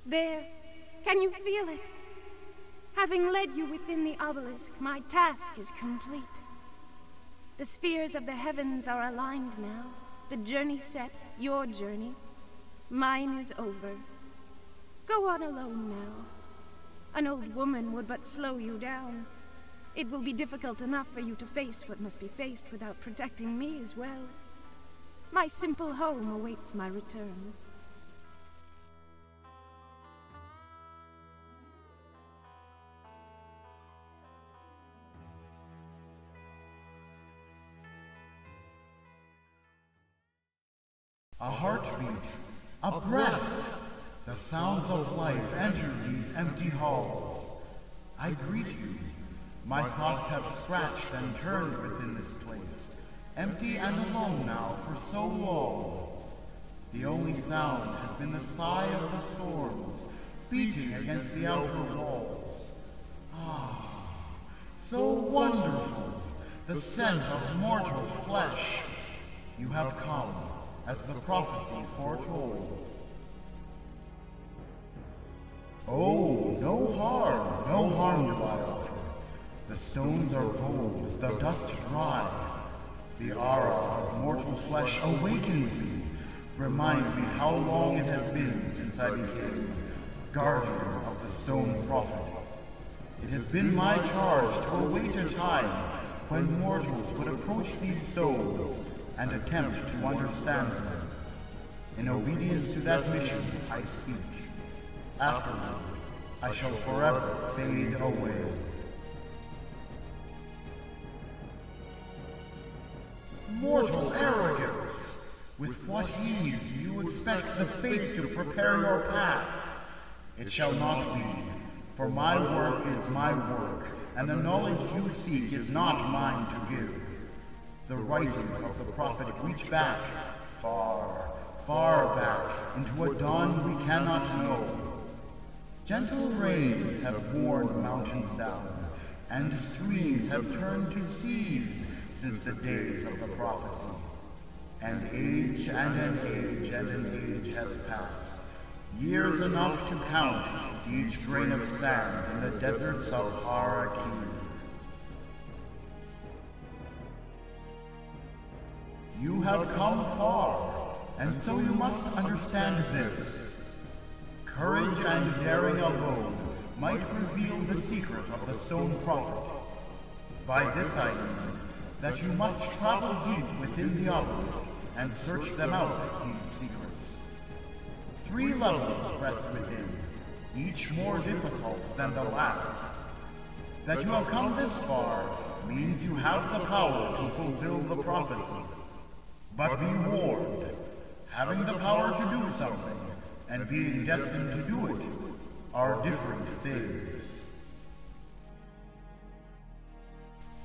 There, can you feel it? Having led you within the obelisk, my task is complete. The spheres of the heavens are aligned now, The journey set, your journey. Mine is over. Go on alone now. An old woman would but slow you down. It will be difficult enough for you to face what must be faced without protecting me as well. My simple home awaits my return. A heartbeat, a breath, the sounds of life enter these empty halls. I greet you. My thoughts have scratched and turned within this place, empty and alone now for so long. The only sound has been the sigh of the storms, beating against the outer walls. Ah, so wonderful, the scent of mortal flesh. You have come, as the prophecy foretold. Oh, no harm, do I offer. The stones are cold, the dust dry. The aura of mortal flesh awakens me, reminds me how long it has been since I became guardian of the stone prophet. It has been my charge to await a time when mortals would approach these stones and attempt to understand them. In obedience to that mission, I speak. Afterward, I shall forever fade away. Mortal arrogance! With what ease do you expect the fates to prepare your path? It shall not be, for my work is my work, and the knowledge you seek is not mine to give. The writings of the prophet reach back, far, far back, into a dawn we cannot know. Gentle rains have worn mountains down, and streams have turned to seas since the days of the prophecy. An age and an age and an age has passed, years enough to count each grain of sand in the deserts of Har'Akir. You have come far, and so you must understand this. Courage and daring alone might reveal the secret of the stone prophet. By this I mean that you must travel deep within the obelisk and search them out, these secrets. 3 levels rest within, each more difficult than the last. That you have come this far means you have the power to fulfill the prophecy. But be warned, having the power to do something and being destined to do it are different things.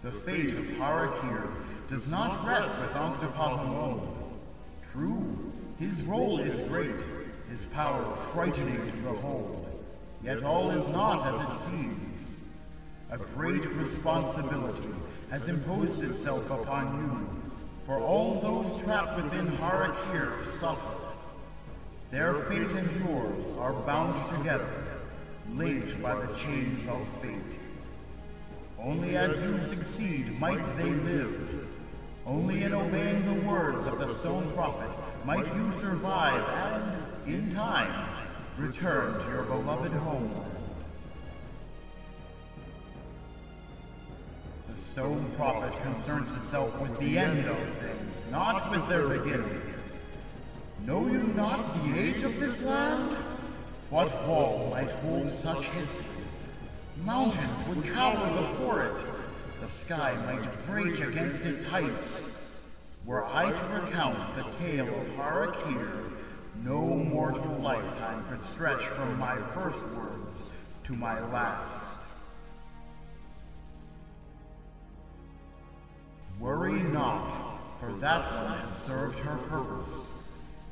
The fate of Har'Akir does not rest with Octopop alone. True, his role is great, his power frightening to behold, yet all is not as it seems. A great responsibility has imposed itself upon you, for all those trapped within Har'Akir suffer. Their fate and yours are bound together, linked by the chains of fate. Only as you succeed might they live. Only in obeying the words of the stone prophet might you survive and, in time, return to your beloved homeland. The stone prophet concerns itself with the end of things, not with their beginnings. Know you not the age of this land? What wall might hold such history? Mountains would cower before it. The sky might break against its heights. Were I to recount the tale of Har'Akir, no mortal lifetime could stretch from my first words to my last. Worry not, for that one has served her purpose.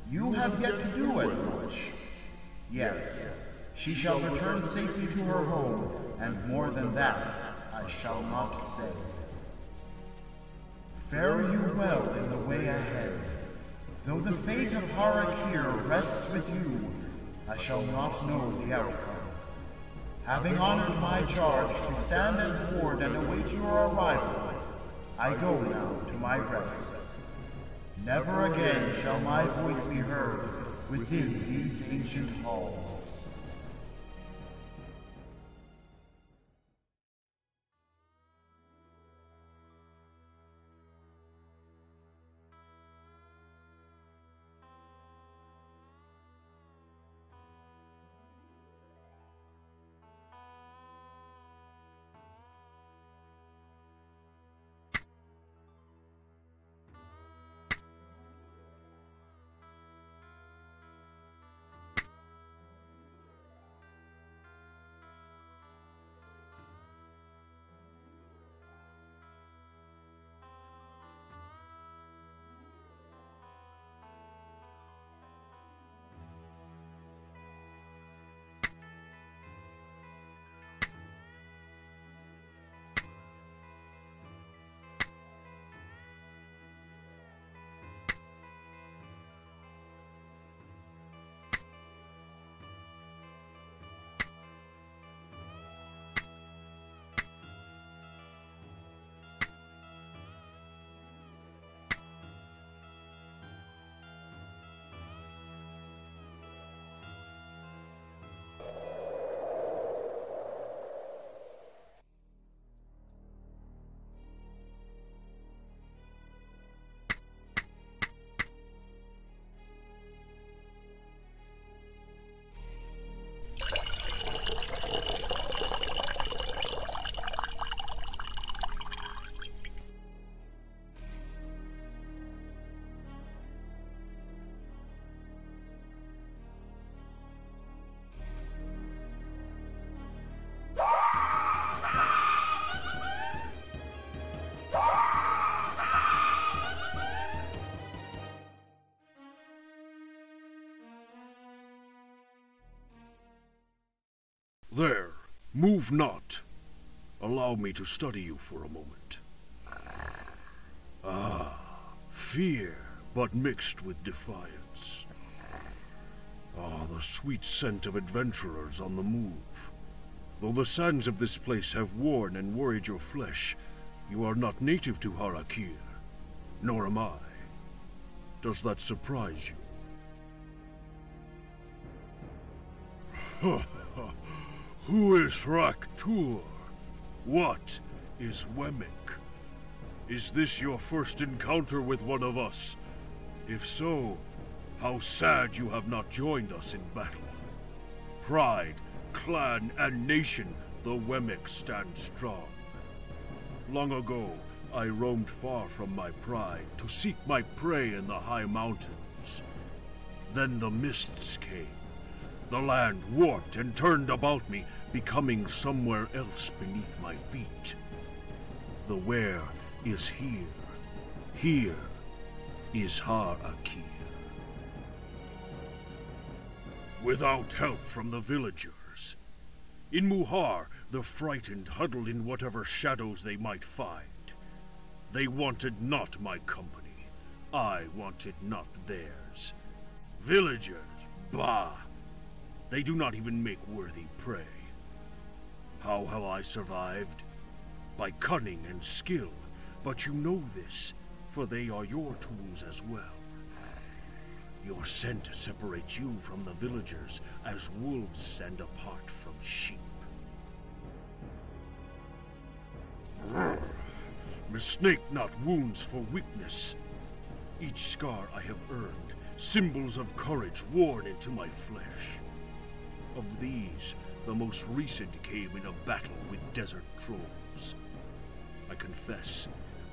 You have yet to do as much. Yes, she shall return safely to her home, and more than that, I shall not say. Fare you well in the way ahead. Though the fate of Har'Akir rests with you, I shall not know the outcome. Having honored my charge to stand as ward and await your arrival, I go now to my rest. Never again shall my voice be heard within these ancient halls. There, move not. Allow me to study you for a moment. Ah, fear, but mixed with defiance. Ah, the sweet scent of adventurers on the move. Though the sands of this place have worn and worried your flesh, you are not native to Har'Akir, nor am I. Does that surprise you? Who is Har'Akir? What is Wemmick? Is this your first encounter with one of us? If so, how sad you have not joined us in battle. Pride, clan, and nation, the Wemmick stand strong. Long ago, I roamed far from my pride to seek my prey in the high mountains. Then the mists came. The land warped and turned about me, becoming somewhere else beneath my feet. The where is here. Here is Har'Akir. Without help from the villagers. In Muhar, the frightened huddled in whatever shadows they might find. They wanted not my company. I wanted not theirs. Villagers, bah! They do not even make worthy prey. How have I survived? By cunning and skill, but you know this, for they are your tools as well. Your scent separates you from the villagers as wolves stand apart from sheep. Mistake not wounds for weakness. Each scar I have earned, symbols of courage worn into my flesh. Of these, the most recent came in a battle with desert trolls. I confess,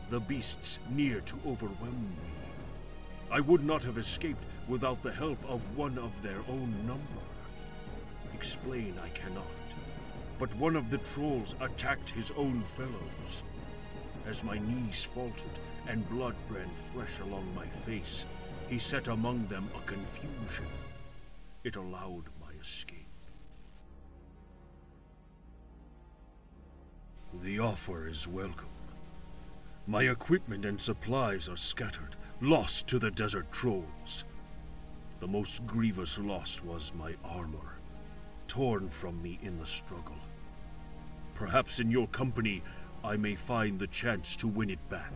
the beasts near to overwhelm me. I would not have escaped without the help of one of their own number. Explain I cannot, but one of the trolls attacked his own fellows. As my knees faltered and blood ran fresh along my face, he set among them a confusion. It allowed my escape. The offer is welcome. My equipment and supplies are scattered, lost to the desert trolls. The most grievous loss was my armor, torn from me in the struggle. Perhaps in your company, I may find the chance to win it back.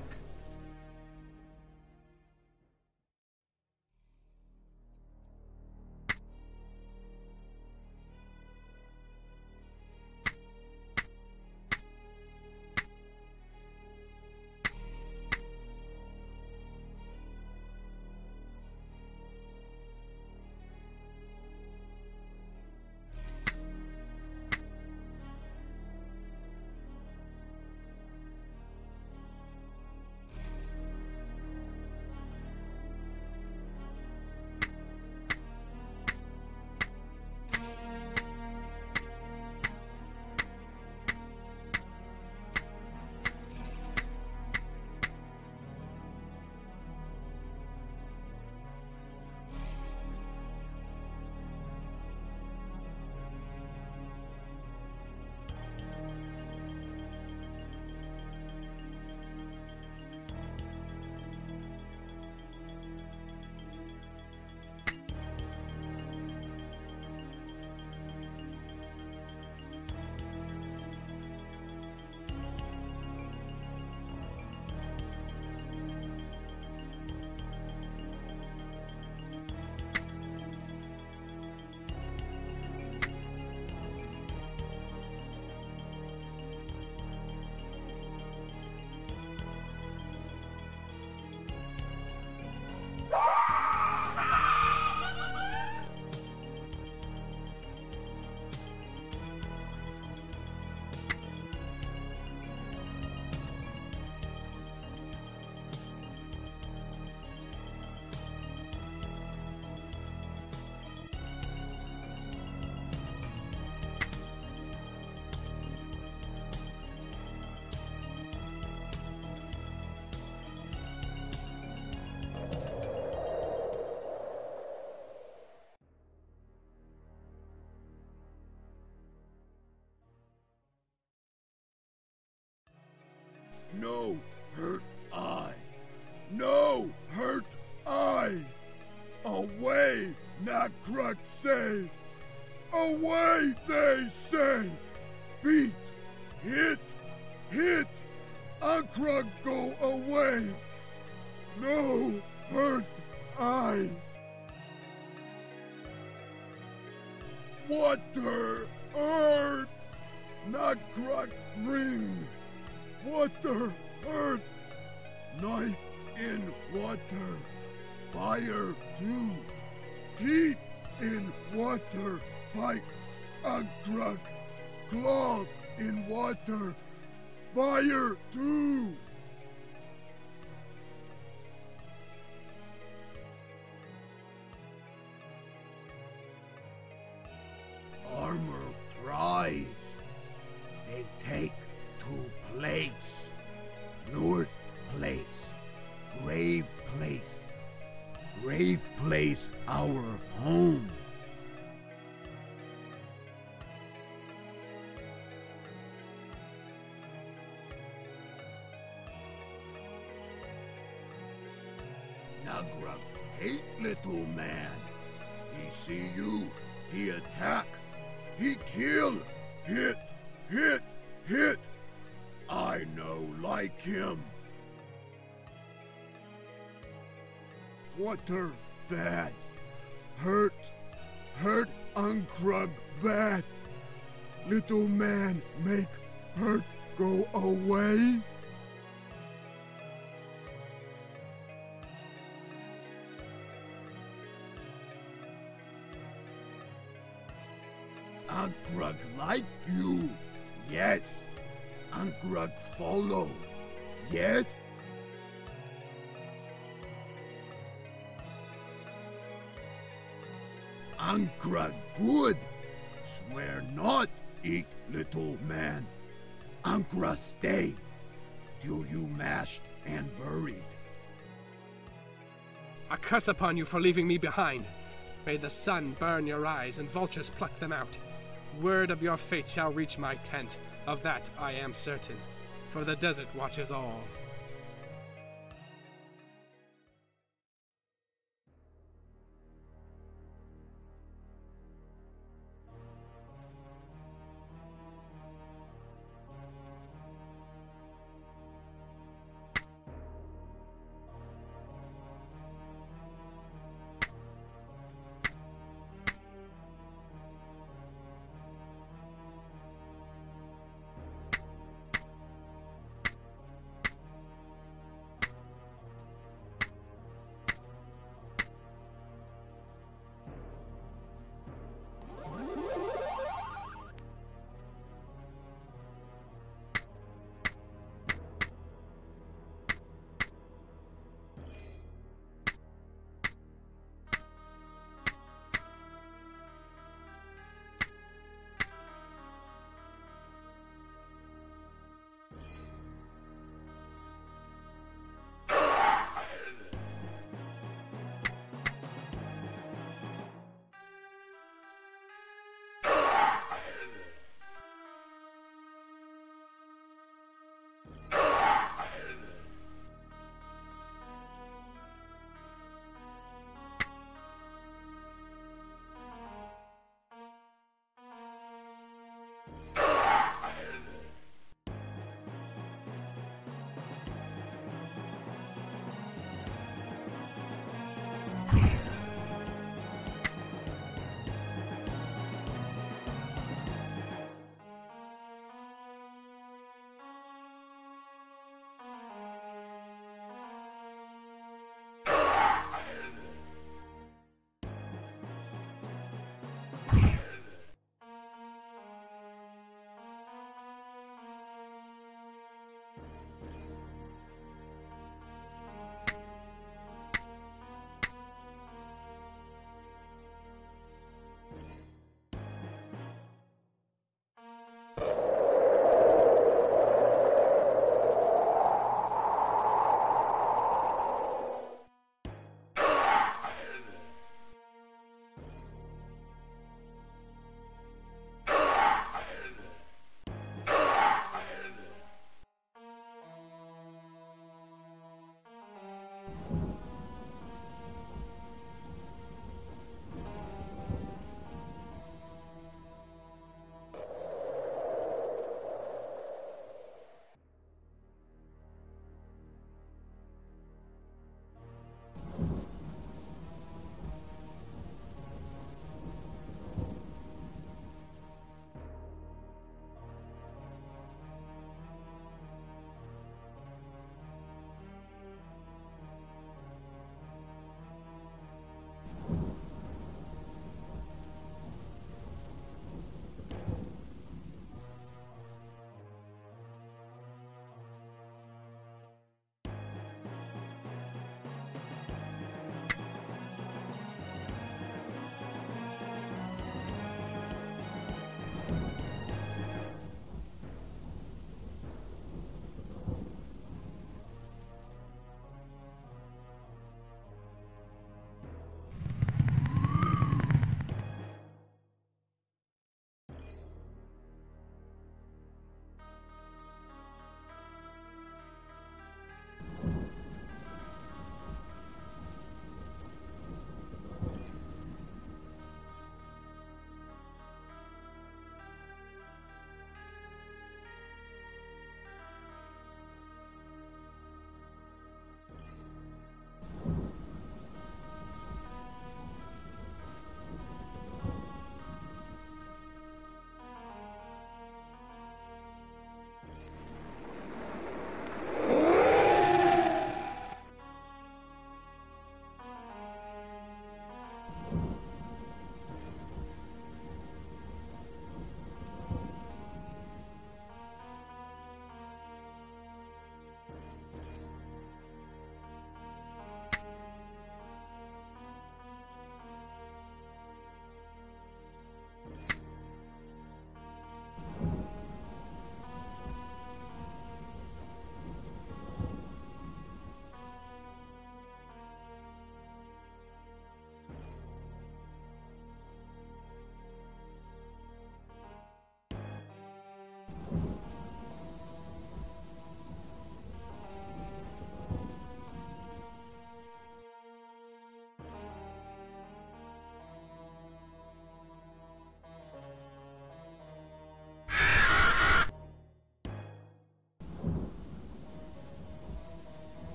No hurt I. No hurt I. Away, Nakruk say. Away, they say. Beat, hit, hit. Akrug go away. No hurt I. Water, earth. Nakruk ring. Water, earth. Knife in water. Fire too. Heat in water. Fight. Akrug. Cloth in water. Fire too. Armor prize. They take to place. North place. Grave place. Grave place our home. Nagruk hate little man. He see you, he attack, he kill, hit, hit, hit. I know like him. Water bad. Hurt Unkrug bad. Little man make hurt go away. Unkrug like you. Yes. Unkrug follow. Yes. Unkrug good. Swear not eat little man. Ankra stay till you mashed and buried. A curse upon you for leaving me behind. May the sun burn your eyes and vultures pluck them out. Word of your fate shall reach my tent, of that I am certain, for the desert watches all.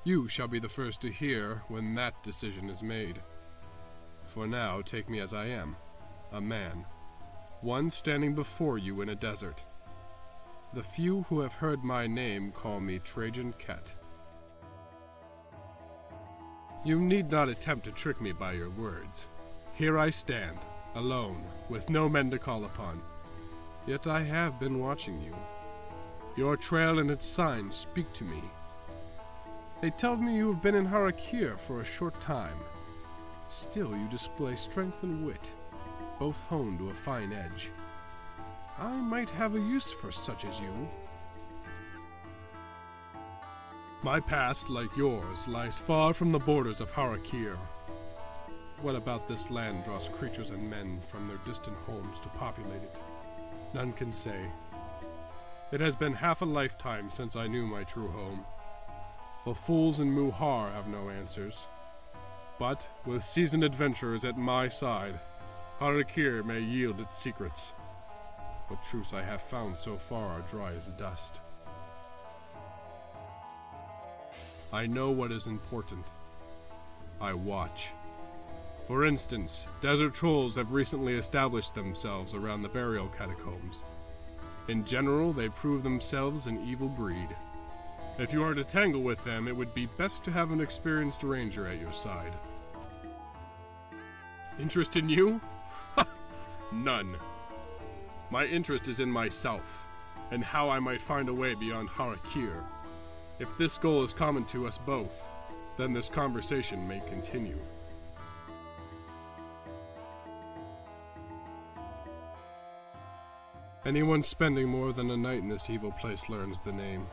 You shall be the first to hear when that decision is made. For now, take me as I am, a man, one standing before you in a desert. The few who have heard my name call me Trajan Ket. You need not attempt to trick me by your words. Here I stand, alone, with no men to call upon. Yet I have been watching you. Your trail and its signs speak to me. They tell me you have been in Har'Akir for a short time. Still you display strength and wit, both honed to a fine edge. I might have a use for such as you. My past, like yours, lies far from the borders of Har'Akir. What about this land draws creatures and men from their distant homes to populate it? None can say. It has been half a lifetime since I knew my true home. The fools in Muhar have no answers. But, with seasoned adventurers at my side, Har'Akir may yield its secrets. What truths I have found so far are dry as dust. I know what is important. I watch. For instance, desert trolls have recently established themselves around the burial catacombs. In general, they prove themselves an evil breed. If you are to tangle with them, it would be best to have an experienced ranger at your side. Interest in you? None. My interest is in myself, and how I might find a way beyond Har'Akir. If this goal is common to us both, then this conversation may continue. Anyone spending more than a night in this evil place learns the name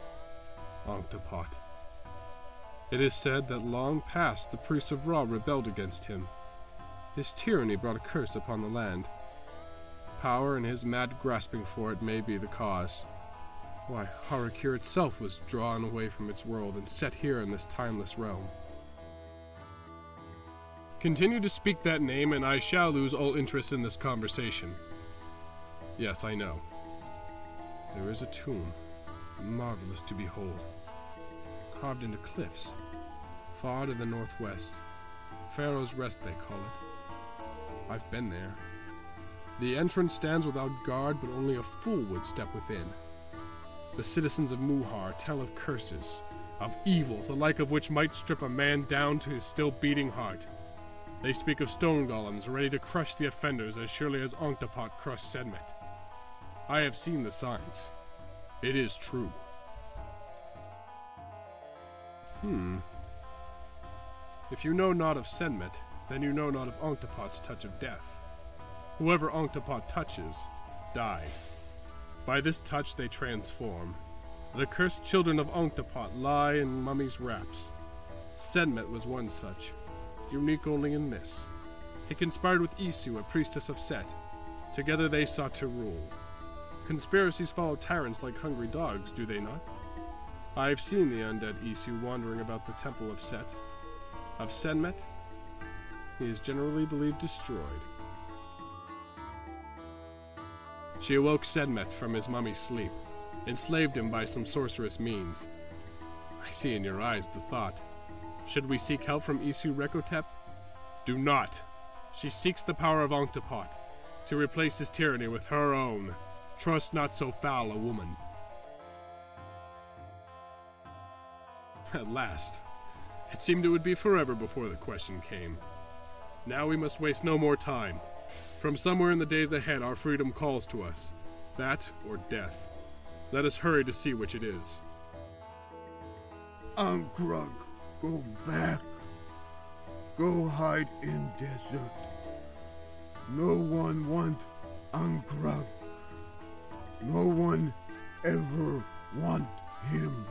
Onctopot. It is said that long past the priests of Ra rebelled against him. His tyranny brought a curse upon the land. Power and his mad grasping for it may be the cause. Why, Har'Akir itself was drawn away from its world and set here in this timeless realm. Continue to speak that name and I shall lose all interest in this conversation. Yes, I know. There is a tomb, marvelous to behold, carved into cliffs, far to the northwest. Pharaoh's Rest, they call it. I've been there. The entrance stands without guard, but only a fool would step within. The citizens of Muhar tell of curses, of evils, the like of which might strip a man down to his still beating heart. They speak of stone golems ready to crush the offenders as surely as Onctopot crushed Sedmet. I have seen the signs. It is true. If you know not of Sedmet, then you know not of Onctopot's touch of death. Whoever Onctopot touches, dies. By this touch they transform. The cursed children of Onctopot lie in mummies' wraps. Sedmet was one such, unique only in this. He conspired with Isu, a priestess of Set. Together they sought to rule. Conspiracies follow tyrants like hungry dogs, do they not? I have seen the undead Isu wandering about the temple of Set. Of Sedmet, he is generally believed destroyed. She awoke Sedmet from his mummy's sleep, enslaved him by some sorcerous means. I see in your eyes the thought. Should we seek help from Isu Rekotep? Do not. She seeks the power of Onctopot, to replace his tyranny with her own. Trust not so foul a woman. At last. It seemed it would be forever before the question came. Now we must waste no more time. From somewhere in the days ahead our freedom calls to us. That or death. Let us hurry to see which it is. Ankrug, go back. Go hide in desert. No one wants Ankrug. No one ever want him.